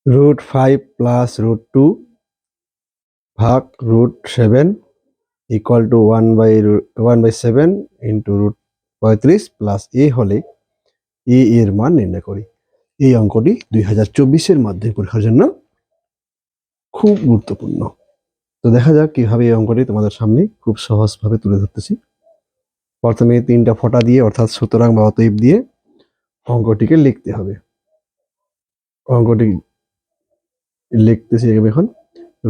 √5 plus √2 ভাগ √7 equal to 1/7 into √35 plus এ হলে এর মান নির্ণয় করি। এই অঙ্কটি 2024-এর মাধ্যমিক পরীক্ষার জন্য খুব গুরুত্বপূর্ণ। তো দেখা যাক কিভাবে এই অঙ্কটি তোমাদের সামনে খুব সহজভাবে তুলে ধরতেছি। প্রথমে 3টা ফোঁটা দিয়ে অর্থাৎ সুতরাং বা অতএব দিয়ে অঙ্কটিকে লিখতে হবে। অঙ্কটি লিখতেছি এখন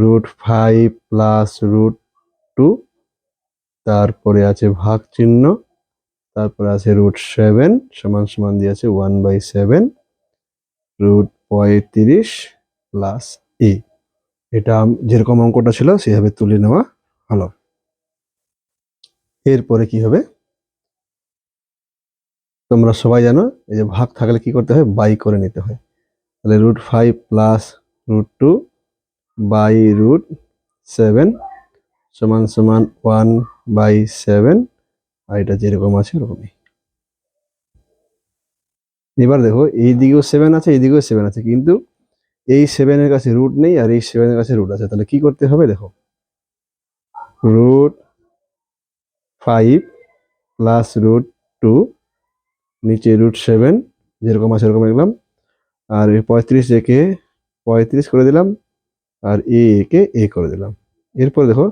√5 প্লাস √2, তারপরে আছে ভাগ চিহ্ন, তারপরে আছে √7 সমান সমান দিয়ে আছে 1/7 √35 প্লাস এ। এটা যেরকম অঙ্কটা ছিল সেভাবে তুলে নেওয়া হলো। এরপরে কি হবে তোমরা সবাই জানো, এই যে ভাগ থাকলে কি করতে হয়, বাই করে নিতে হয়। তাহলে √5 প্লাস √2 বাই √7 সমান সমান 1/7, আর এটা যেরকম আছে ওরকমই। এবার দেখো এই দিকেও 7 আছে, এই দিকেও 7 আছে, কিন্তু এই 7 এর কাছে রুট নেই আর এই 7 এর কাছে রুট আছে। তাহলে কি করতে হবে দেখো, √5 প্লাস √2 নিচে √7 যেরকম আছে এরকম লিখলাম, আর 35 একে 35 করে দিলাম, আর একে এ করে দিলাম। এরপর দেখো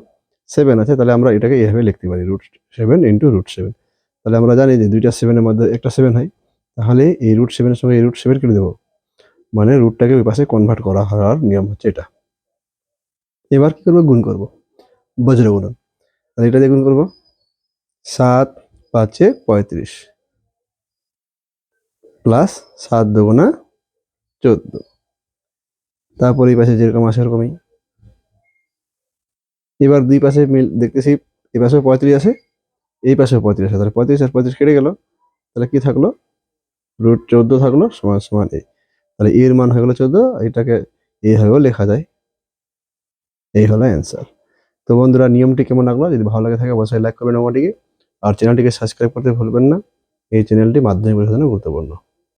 7 আছে, তাহলে আমরা এটাকে এভাবে লিখতে পারি √7 ইন্টু √7। তাহলে আমরা জানি যে দুইটা 7 এর মধ্যে একটা 7 হয়, তাহলে এই √7 এর সঙ্গে এই √7 কেটে দেবো, মানে রুটটাকে ওই পাশে কনভার্ট করা হওয়ার নিয়ম হচ্ছে এটা। এবার কি করবো, গুণ করবো, বজ্র গুণন। তাহলে এটা দিয়ে গুণ করবো, 7 5 35 প্লাস 7 2 14, তারপর এই পাশে যেরকম আসে এরকমই। এবার দুই পাশে মিল দেখতেছি, এই পাশেও 35 আছে, এই পাশেও 35 আছে, তাহলে 35 আর 35 কেটে গেল, তাহলে কি থাকলো, √14 থাকলো সমান সমান এ। তাহলে এর মান হয়ে গেলো 14, এটাকে এইভাবেও লেখা যায়। এই হলো অ্যান্সার। তো বন্ধুরা, নিয়মটি কেমন লাগলো? যদি ভালো লাগে থাকে অবশ্যই লাইক করবেন আমাটিকে, আর চ্যানেলটিকে সাবস্ক্রাইব করতে ভুলবেন না। এই চ্যানেলটি মাধ্যমিক পরীক্ষার জন্য গুরুত্বপূর্ণ।